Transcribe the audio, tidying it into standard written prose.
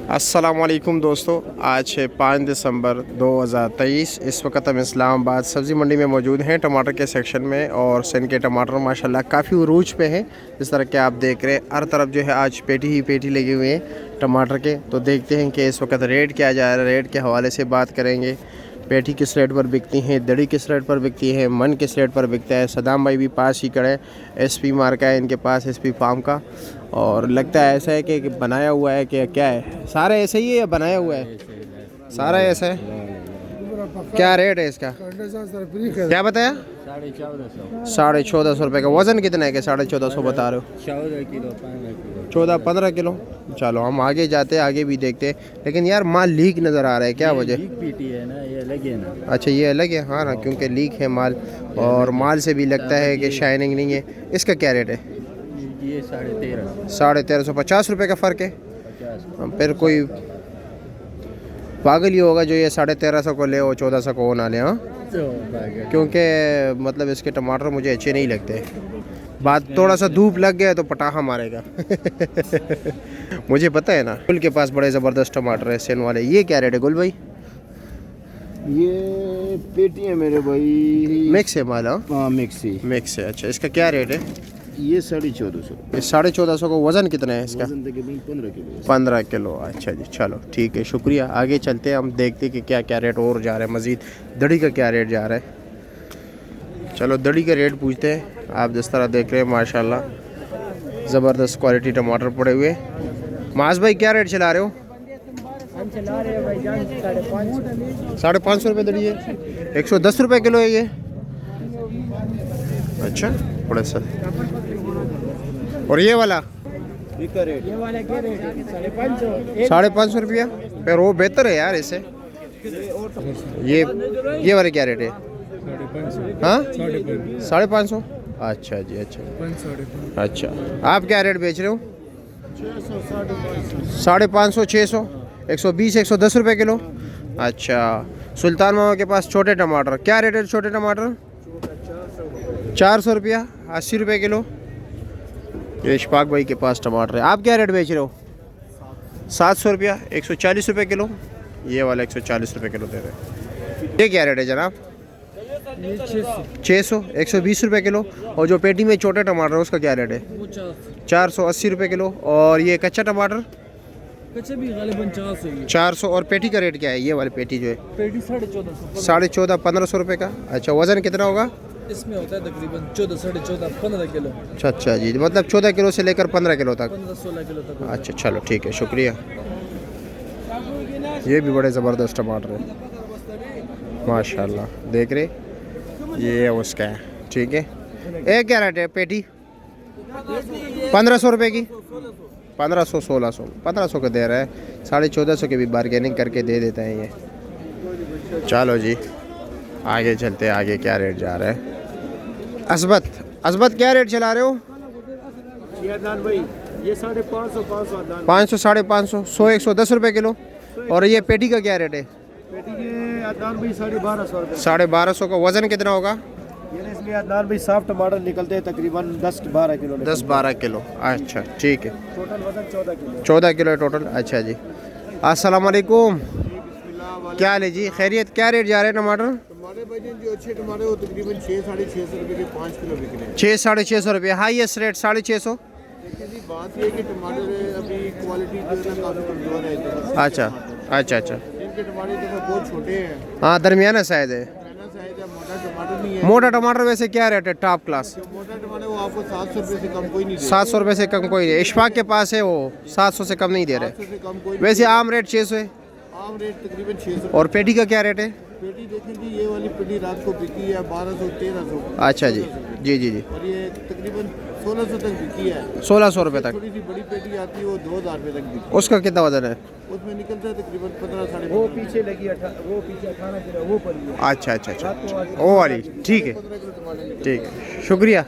अस्सलामुअलैकुम दोस्तों, आज है 5 दिसंबर 2023। इस वक्त हम इस्लामाबाद सब्ज़ी मंडी में मौजूद हैं टमाटर के सेक्शन में। और सन के टमाटर माशाल्लाह काफ़ी उरूज पे हैं। जिस तरह के आप देख रहे हैं हर तरफ जो है आज पेटी ही पेटी लगी हुई है टमाटर के। तो देखते हैं कि इस वक्त रेट क्या जा रहा है, रेट के हवाले से बात करेंगे। पेटी किस रेट पर बिकती हैं, दड़ी किस रेट पर बिकती है, मन किस रेट पर बिकता है। सदाम भाई भी पास ही खड़े, एसपी मार्का है इनके पास, एसपी फार्म का। और लगता है ऐसा है कि बनाया हुआ है कि क्या है, सारा ऐसे ही है या बनाया हुआ है? सारा ऐसा है। क्या रेट है इसका, क्या बताया? 1450 रुपये का। वज़न कितना है कि 1450 बता रहे हो? 14-15 किलो। चलो हम आगे जाते हैं, आगे भी देखते हैं। लेकिन यार माल लीक नज़र आ रहा है, क्या वजह? पीटी है ना, ये अलग है ना। अच्छा ये अलग है, हाँ ना, क्योंकि लीक है माल। और माल से भी लगता है कि शाइनिंग नहीं है। इसका क्या रेट है? ये 1350। 1350, 50 रुपये का फ़र्क है। फिर कोई पागल ही होगा जो ये 1350 को ले और 1400 को ना ले। हाँ, क्योंकि मतलब इसके टमाटर मुझे अच्छे नहीं लगते। बात थोड़ा सा धूप लग गया तो पटाखा मारेगा। मुझे पता है ना। गुल के पास बड़े ज़बरदस्त टमाटर है सेन वाले। ये क्या रेट है गुल भाई? ये पेटी है मेरे भाई, मिक्स है माल? हाँ मिक्स ही मिक्स है। अच्छा इसका क्या रेट है? ये 1450। ये 1450 को। वज़न कितना है इसका? 15 किलो। 15 किलो। अच्छा जी, चलो ठीक है, शुक्रिया। आगे चलते हैं, हम देखते हैं कि क्या क्या रेट और जा रहा है मज़ीद। दड़ी का क्या रेट जा रहा है? चलो दड़ी का रेट पूछते हैं। आप जिस तरह देख रहे हैं माशाल्लाह ज़बरदस्त क्वालिटी टमाटर पड़े हुए। मास भाई क्या रेट चला रहे हो? 550 रुपये दड़ी है। 110 रुपये किलो है ये। अच्छा बड़ा सा। और ये वाला? ये वाला क्या रेट है? 550 रुपया। फिर वो बेहतर है यार इससे। ये वाले क्या रेट है? हाँ 550। अच्छा जी, अच्छा आप क्या रेट बेच रहे हो? 550, 600, 120, 110 रुपये किलो। अच्छा सुल्तान मामा के पास छोटे टमाटर क्या रेट है? छोटे टमाटर 400 रुपया, 80 रुपये किलो। ये इशफाक भाई के पास टमाटर है। आप क्या रेट बेच रहे हो? 700 रुपया, 140 रुपये किलो। ये वाला 140 रुपये किलो दे रहे हैं। ये क्या रेट है जनाब? 600, 120 रुपये किलो। और जो पेटी में छोटे टमाटर है उसका क्या रेट है? 480 रुपये किलो। और ये कच्चा टमाटर? कच्चे भी गालिबन 400। 400। और पेटी का रेट क्या है? ये वाली पेटी जो है पेटी 1450। 1450, 1500 रुपये का। अच्छा वज़न कितना होगा इसमें? होता है तकरीबन 14, 14.5, 15 किलो। अच्छा जी, मतलब 14 किलो से लेकर 15 किलो तक। 15-16 किलो तक। अच्छा चलो ठीक है, शुक्रिया। ये भी बड़े ज़बरदस्त टमाटर है माशाल्लाह, देख रहे। ये उसका है, ठीक है। एक क्या रेट है पेटी? 1500 रुपये की। 1500, 1600, 1500 का दे रहा है। 1450 की भी बारगेनिंग करके दे देते हैं ये। चलो जी आगे चलते हैं, आगे क्या रेट जा रहा है। असबत क्या रेट चला रहे हो? ये 550, 500, 550, 100, 110 रुपये किलो। और ये पेटी का क्या रेट है? पेटी के अदनान भाई 1250। 1250 का। वज़न कितना होगा? ये इसमें अदनान भाई साफ टमाटर निकलते हैं तकरीबन 10-12 किलो। 10-12 किलो। अच्छा ठीक है। टोटल वजन 14 किलो। 14 kilo total. अच्छा जी, अस्सलाम वालेकुम। क्या हाल है जी, खैरियत? क्या रेट जा रहे हैं टमाटर? टमाटर भाई जो अच्छे टमाटर वो तकरीबन 600-650 रुपये के 5 किलो बिक रहे हैं। 600-650 रुपये। Highest rate 650। देखिए जी बात ये है कि टमाटर अभी क्वालिटी जो है ना काफ़ी कमज़ोर है। अच्छा अच्छा अच्छा। इनके टमाटर जो है बहुत छोटे हैं, हाँ दरमियाना साइज़ है। महंगा साइज है, मोटा टमाटर नहीं है। मोटा टमाटर वैसे क्या रेट है टॉप क्लास? जो मोटा टमाटर वो आपको 700 रुपये से कम कोई नहीं दे। 700 रुपये से कम कोई नहीं। इशफाक के पास है वो 700 से कम नहीं दे रहे। 700 से कम कोई वैसे आम रेट 600 है। आम रेट तकरीबन 600। और पेटी का क्या रेट है? पेटी देखें जी, ये वाली पेटी रात को बिकी है 1200-1300। अच्छा जी जी जी जी। और ये तकरीबन 1600 तक बिकी है। 1600 रुपये तक। थोड़ी सी बड़ी पेटी आती है वो 2000 रुपये तक बिकी। उसका कितना वजन है? उसमें निकलता है तकरीबन 15-15.5। वो पीछे लगी वो पीछे 18 किलो वो पर। अच्छा अच्छा अच्छा, वो वाली। ठीक है 15 किलो टमाटर निकलता है। ठीक है, शुक्रिया।